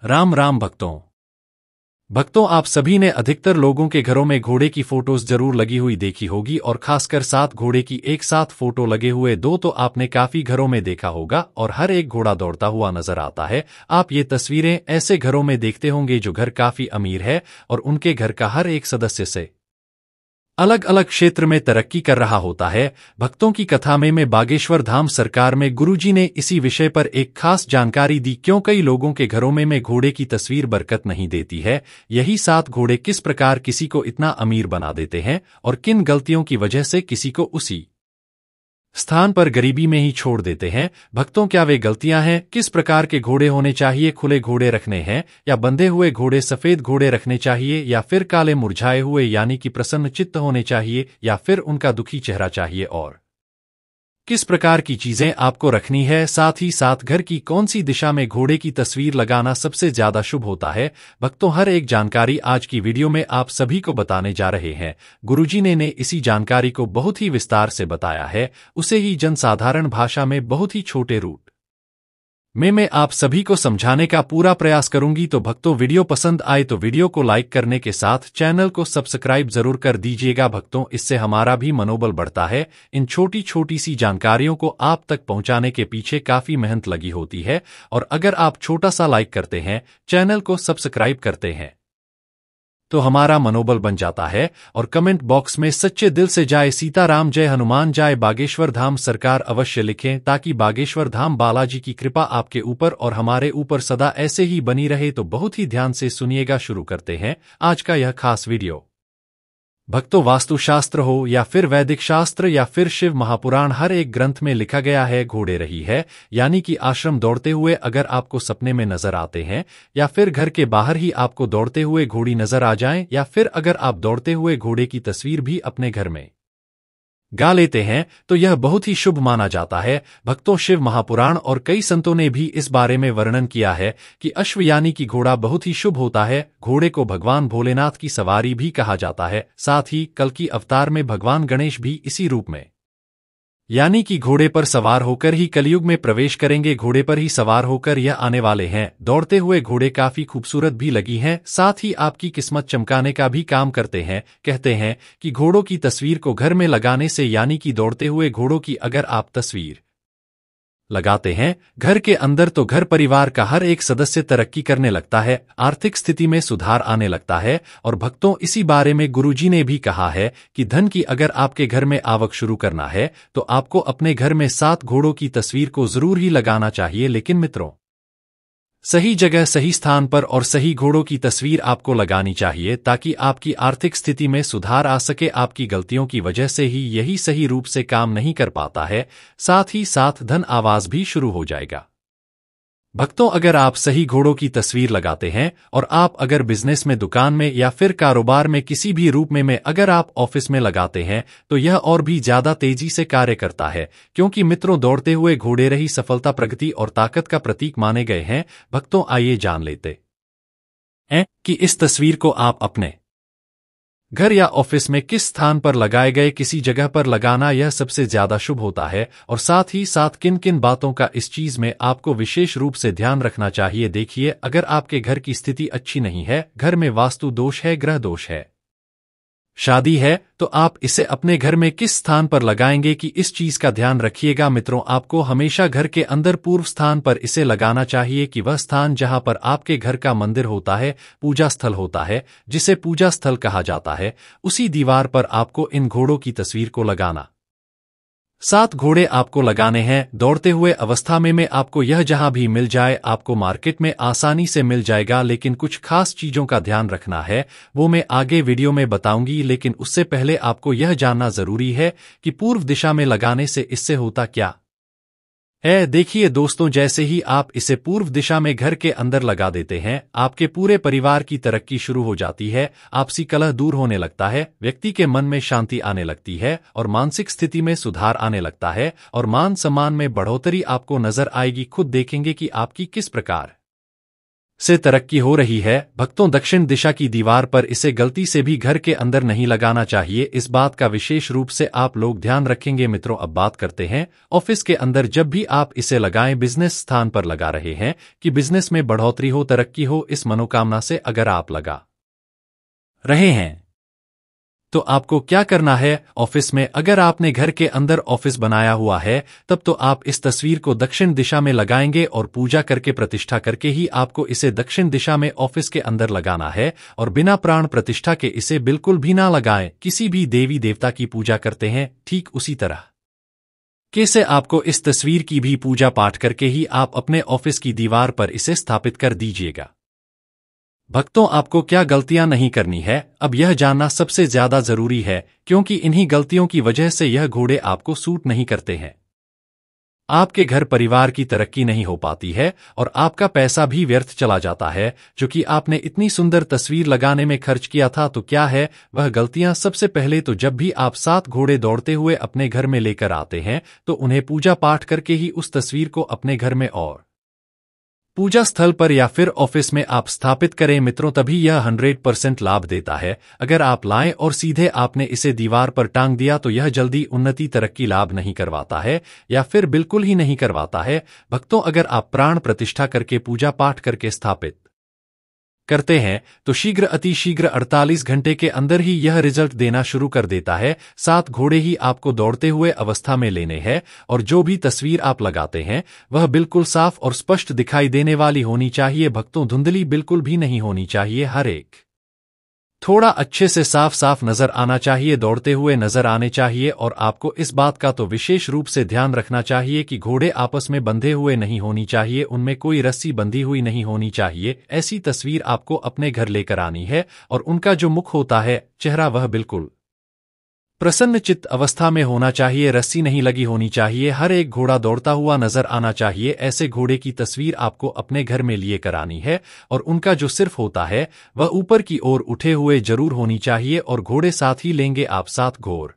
राम राम भक्तों आप सभी ने अधिकतर लोगों के घरों में घोड़े की फोटोज जरूर लगी हुई देखी होगी और खासकर 7 घोड़े की एक साथ फोटो लगे हुए दो तो आपने काफी घरों में देखा होगा और हर एक घोड़ा दौड़ता हुआ नजर आता है। आप ये तस्वीरें ऐसे घरों में देखते होंगे जो घर काफी अमीर है और उनके घर का हर एक सदस्य से अलग अलग क्षेत्र में तरक्की कर रहा होता है। भक्तों की कथा में बागेश्वर धाम सरकार में गुरुजी ने इसी विषय पर एक खास जानकारी दी, क्यों कई लोगों के घरों में घोड़े की तस्वीर बरकत नहीं देती है। यही 7 घोड़े किस प्रकार किसी को इतना अमीर बना देते हैं और किन गलतियों की वजह से किसी को उसी स्थान पर गरीबी में ही छोड़ देते हैं। भक्तों क्या वे गलतियां हैं? किस प्रकार के घोड़े होने चाहिए? खुले घोड़े रखने हैं या बंधे हुए घोड़े? सफेद घोड़े रखने चाहिए या फिर काले मुरझाए हुए यानी कि प्रसन्न चित्त होने चाहिए या फिर उनका दुखी चेहरा चाहिए? और किस प्रकार की चीजें आपको रखनी है? साथ ही साथ घर की कौन सी दिशा में घोड़े की तस्वीर लगाना सबसे ज्यादा शुभ होता है? भक्तों हर एक जानकारी आज की वीडियो में आप सभी को बताने जा रहे हैं। गुरुजी ने इसी जानकारी को बहुत ही विस्तार से बताया है, उसे ही जनसाधारण भाषा में बहुत ही छोटे रूप में मैं आप सभी को समझाने का पूरा प्रयास करूंगी। तो भक्तों वीडियो पसंद आए तो वीडियो को लाइक करने के साथ चैनल को सब्सक्राइब जरूर कर दीजिएगा। भक्तों इससे हमारा भी मनोबल बढ़ता है। इन छोटी छोटी सी जानकारियों को आप तक पहुंचाने के पीछे काफी मेहनत लगी होती है और अगर आप छोटा सा लाइक करते हैं, चैनल को सब्सक्राइब करते हैं तो हमारा मनोबल बन जाता है। और कमेंट बॉक्स में सच्चे दिल से जय सीताराम, जय हनुमान, जय बागेश्वर धाम सरकार अवश्य लिखें, ताकि बागेश्वर धाम बालाजी की कृपा आपके ऊपर और हमारे ऊपर सदा ऐसे ही बनी रहे। तो बहुत ही ध्यान से सुनिएगा। शुरू करते हैं आज का यह खास वीडियो। भक्तों वास्तुशास्त्र हो या फिर वैदिक शास्त्र या फिर शिव महापुराण, हर एक ग्रंथ में लिखा गया है घोड़े रही है यानी कि आश्रम दौड़ते हुए अगर आपको सपने में नजर आते हैं या फिर घर के बाहर ही आपको दौड़ते हुए घोड़ी नजर आ जाए या फिर अगर आप दौड़ते हुए घोड़े की तस्वीर भी अपने घर में गा लेते हैं तो यह बहुत ही शुभ माना जाता है। भक्तों शिव महापुराण और कई संतों ने भी इस बारे में वर्णन किया है कि अश्व यानी कि घोड़ा बहुत ही शुभ होता है। घोड़े को भगवान भोलेनाथ की सवारी भी कहा जाता है। साथ ही कल की अवतार में भगवान गणेश भी इसी रूप में यानी कि घोड़े पर सवार होकर ही कलयुग में प्रवेश करेंगे। घोड़े पर ही सवार होकर यह आने वाले हैं। दौड़ते हुए घोड़े काफी खूबसूरत भी लगी हैं, साथ ही आपकी किस्मत चमकाने का भी काम करते हैं। कहते हैं कि घोड़ों की तस्वीर को घर में लगाने से यानी कि दौड़ते हुए घोड़ों की अगर आप तस्वीर लगाते हैं घर के अंदर तो घर परिवार का हर एक सदस्य तरक्की करने लगता है, आर्थिक स्थिति में सुधार आने लगता है। और भक्तों इसी बारे में गुरुजी ने भी कहा है कि धन की अगर आपके घर में आवक शुरू करना है तो आपको अपने घर में 7 घोड़ों की तस्वीर को जरूर ही लगाना चाहिए। लेकिन मित्रों सही जगह सही स्थान पर और सही घोड़ों की तस्वीर आपको लगानी चाहिए ताकि आपकी आर्थिक स्थिति में सुधार आ सके। आपकी गलतियों की वजह से ही यही सही रूप से काम नहीं कर पाता है, साथ ही साथ धन आवाज भी शुरू हो जाएगा। भक्तों अगर आप सही घोड़ों की तस्वीर लगाते हैं और आप अगर बिजनेस में, दुकान में या फिर कारोबार में किसी भी रूप में अगर आप ऑफिस में लगाते हैं तो यह और भी ज्यादा तेजी से कार्य करता है, क्योंकि मित्रों दौड़ते हुए घोड़े रही सफलता, प्रगति और ताकत का प्रतीक माने गए हैं। भक्तों आइए जान लेते हैं कि इस तस्वीर को आप अपने घर या ऑफिस में किस स्थान पर लगाए गए किसी जगह पर लगाना यह सबसे ज्यादा शुभ होता है और साथ ही साथ किन किन बातों का इस चीज में आपको विशेष रूप से ध्यान रखना चाहिए। देखिए अगर आपके घर की स्थिति अच्छी नहीं है, घर में वास्तु दोष है, ग्रह दोष है, शादी है, तो आप इसे अपने घर में किस स्थान पर लगाएंगे कि इस चीज का ध्यान रखिएगा। मित्रों आपको हमेशा घर के अंदर पूर्व स्थान पर इसे लगाना चाहिए कि वह स्थान जहां पर आपके घर का मंदिर होता है, पूजा स्थल होता है, जिसे पूजा स्थल कहा जाता है, उसी दीवार पर आपको इन घोड़ों की तस्वीर को लगाना। 7 घोड़े आपको लगाने हैं दौड़ते हुए अवस्था में आपको यह जहां भी मिल जाए, आपको मार्केट में आसानी से मिल जाएगा। लेकिन कुछ खास चीजों का ध्यान रखना है, वो मैं आगे वीडियो में बताऊंगी। लेकिन उससे पहले आपको यह जानना जरूरी है कि पूर्व दिशा में लगाने से इससे होता क्या है। देखिए दोस्तों, जैसे ही आप इसे पूर्व दिशा में घर के अंदर लगा देते हैं, आपके पूरे परिवार की तरक्की शुरू हो जाती है, आपसी कलह दूर होने लगता है, व्यक्ति के मन में शांति आने लगती है और मानसिक स्थिति में सुधार आने लगता है और मान सम्मान में बढ़ोतरी आपको नजर आएगी। खुद देखेंगे कि आपकी किस प्रकार से तरक्की हो रही है। भक्तों, दक्षिण दिशा की दीवार पर इसे गलती से भी घर के अंदर नहीं लगाना चाहिए। इस बात का विशेष रूप से आप लोग ध्यान रखेंगे। मित्रों, अब बात करते हैं ऑफिस के अंदर जब भी आप इसे लगाएं, बिजनेस स्थान पर लगा रहे हैं कि बिजनेस में बढ़ोतरी हो, तरक्की हो, इस मनोकामना से अगर आप लगा रहे हैं तो आपको क्या करना है। ऑफिस में अगर आपने घर के अंदर ऑफिस बनाया हुआ है तब तो आप इस तस्वीर को दक्षिण दिशा में लगाएंगे और पूजा करके प्रतिष्ठा करके ही आपको इसे दक्षिण दिशा में ऑफिस के अंदर लगाना है। और बिना प्राण प्रतिष्ठा के इसे बिल्कुल भी ना लगाएं। किसी भी देवी देवता की पूजा करते हैं, ठीक उसी तरह कैसे आपको इस तस्वीर की भी पूजा पाठ करके ही आप अपने ऑफिस की दीवार पर इसे स्थापित कर दीजिएगा। भक्तों, आपको क्या गलतियां नहीं करनी है, अब यह जानना सबसे ज्यादा जरूरी है, क्योंकि इन्हीं गलतियों की वजह से यह घोड़े आपको सूट नहीं करते हैं। आपके घर परिवार की तरक्की नहीं हो पाती है और आपका पैसा भी व्यर्थ चला जाता है, जो कि आपने इतनी सुंदर तस्वीर लगाने में खर्च किया था। तो क्या है वह गलतियां? सबसे पहले तो जब भी आप 7 घोड़े दौड़ते हुए अपने घर में लेकर आते हैं तो उन्हें पूजा पाठ करके ही उस तस्वीर को अपने घर में और पूजा स्थल पर या फिर ऑफिस में आप स्थापित करें। मित्रों, तभी यह 100% लाभ देता है। अगर आप लाएं और सीधे आपने इसे दीवार पर टांग दिया तो यह जल्दी उन्नति तरक्की लाभ नहीं करवाता है या फिर बिल्कुल ही नहीं करवाता है। भक्तों, अगर आप प्राण प्रतिष्ठा करके पूजा पाठ करके स्थापित करते हैं तो शीघ्र अति शीघ्र 48 घंटे के अंदर ही यह रिजल्ट देना शुरू कर देता है। 7 घोड़े ही आपको दौड़ते हुए अवस्था में लेने हैं और जो भी तस्वीर आप लगाते हैं वह बिल्कुल साफ और स्पष्ट दिखाई देने वाली होनी चाहिए। भक्तों, धुंधली बिल्कुल भी नहीं होनी चाहिए। हर एक थोड़ा अच्छे से साफ साफ नजर आना चाहिए, दौड़ते हुए नजर आने चाहिए। और आपको इस बात का तो विशेष रूप से ध्यान रखना चाहिए कि घोड़े आपस में बंधे हुए नहीं होनी चाहिए, उनमें कोई रस्सी बंधी हुई नहीं होनी चाहिए। ऐसी तस्वीर आपको अपने घर लेकर आनी है और उनका जो मुख होता है, चेहरा, वह बिल्कुल प्रसन्न चित्त अवस्था में होना चाहिए। रस्सी नहीं लगी होनी चाहिए। हर एक घोड़ा दौड़ता हुआ नजर आना चाहिए। ऐसे घोड़े की तस्वीर आपको अपने घर में लिए करानी है और उनका जो सिर्फ होता है वह ऊपर की ओर उठे हुए जरूर होनी चाहिए। और घोड़े साथ ही लेंगे आप 7 घोड़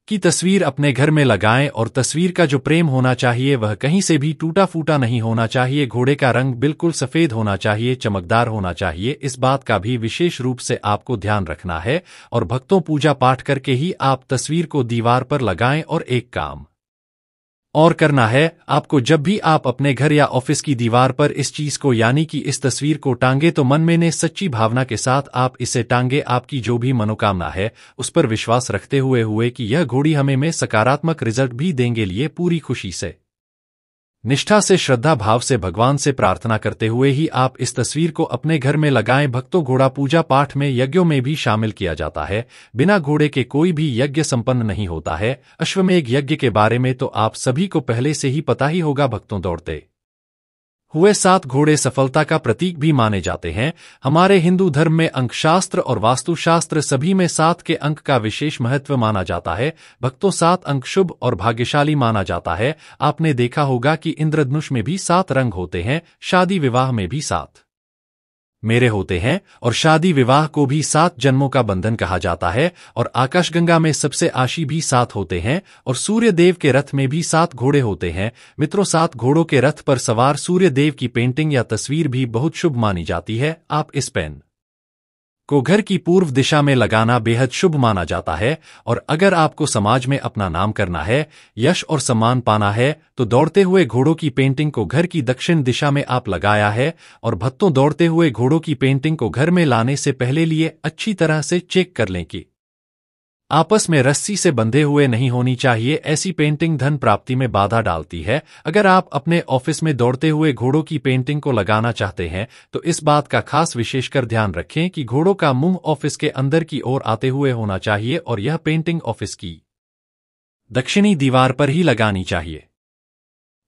की तस्वीर अपने घर में लगाएं। और तस्वीर का जो प्रेम होना चाहिए वह कहीं से भी टूटा फूटा नहीं होना चाहिए। घोड़े का रंग बिल्कुल सफेद होना चाहिए, चमकदार होना चाहिए। इस बात का भी विशेष रूप से आपको ध्यान रखना है। और भक्तों, पूजा पाठ करके ही आप तस्वीर को दीवार पर लगाएं। और एक काम और करना है आपको, जब भी आप अपने घर या ऑफिस की दीवार पर इस चीज को यानी कि इस तस्वीर को टांगे तो मन में ने सच्ची भावना के साथ आप इसे टांगे। आपकी जो भी मनोकामना है उस पर विश्वास रखते हुए कि यह घोड़ी हमें में सकारात्मक रिजल्ट भी देंगे लिए पूरी खुशी से, निष्ठा से, श्रद्धा भाव से, भगवान से प्रार्थना करते हुए ही आप इस तस्वीर को अपने घर में लगाएं। भक्तों, घोड़ा पूजा पाठ में, यज्ञों में भी शामिल किया जाता है। बिना घोड़े के कोई भी यज्ञ संपन्न नहीं होता है। अश्वमेध यज्ञ के बारे में तो आप सभी को पहले से ही पता ही होगा। भक्तों, दौड़ते हुए 7 घोड़े सफलता का प्रतीक भी माने जाते हैं। हमारे हिंदू धर्म में अंकशास्त्र और वास्तुशास्त्र सभी में 7 के अंक का विशेष महत्व माना जाता है। भक्तों, 7 अंक शुभ और भाग्यशाली माना जाता है। आपने देखा होगा कि इंद्रधनुष में भी 7 रंग होते हैं, शादी विवाह में भी 7 मेरे होते हैं और शादी विवाह को भी 7 जन्मों का बंधन कहा जाता है। और आकाशगंगा में सबसे आशी भी 7 होते हैं और सूर्य देव के रथ में भी 7 घोड़े होते हैं। मित्रों, 7 घोड़ों के रथ पर सवार सूर्य देव की पेंटिंग या तस्वीर भी बहुत शुभ मानी जाती है। आप इस पेन को घर की पूर्व दिशा में लगाना बेहद शुभ माना जाता है। और अगर आपको समाज में अपना नाम करना है, यश और सम्मान पाना है तो दौड़ते हुए घोड़ों की पेंटिंग को घर की दक्षिण दिशा में आप लगाया है। और भक्तों, दौड़ते हुए घोड़ों की पेंटिंग को घर में लाने से पहले लिए अच्छी तरह से चेक कर लें कि आपस में रस्सी से बंधे हुए नहीं होनी चाहिए। ऐसी पेंटिंग धन प्राप्ति में बाधा डालती है। अगर आप अपने ऑफिस में दौड़ते हुए घोड़ों की पेंटिंग को लगाना चाहते हैं तो इस बात का खास विशेषकर ध्यान रखें कि घोड़ों का मुंह ऑफिस के अंदर की ओर आते हुए होना चाहिए और यह पेंटिंग ऑफिस की दक्षिणी दीवार पर ही लगानी चाहिए।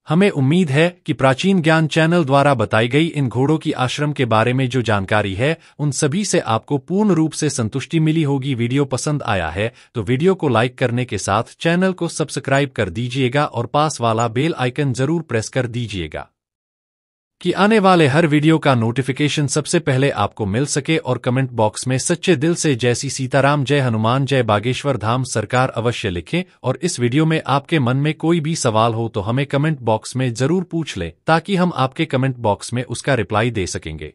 हमें उम्मीद है कि प्राचीन ज्ञान चैनल द्वारा बताई गई इन घोड़ों की आश्रम के बारे में जो जानकारी है उन सभी से आपको पूर्ण रूप से संतुष्टि मिली होगी। वीडियो पसंद आया है तो वीडियो को लाइक करने के साथ चैनल को सब्सक्राइब कर दीजिएगा और पास वाला बेल आइकन जरूर प्रेस कर दीजिएगा। कि आने वाले हर वीडियो का नोटिफिकेशन सबसे पहले आपको मिल सके। और कमेंट बॉक्स में सच्चे दिल से जय श्री सीताराम, जय हनुमान, जय बागेश्वर धाम सरकार अवश्य लिखें। और इस वीडियो में आपके मन में कोई भी सवाल हो तो हमें कमेंट बॉक्स में जरूर पूछ लें, ताकि हम आपके कमेंट बॉक्स में उसका रिप्लाई दे सकेंगे।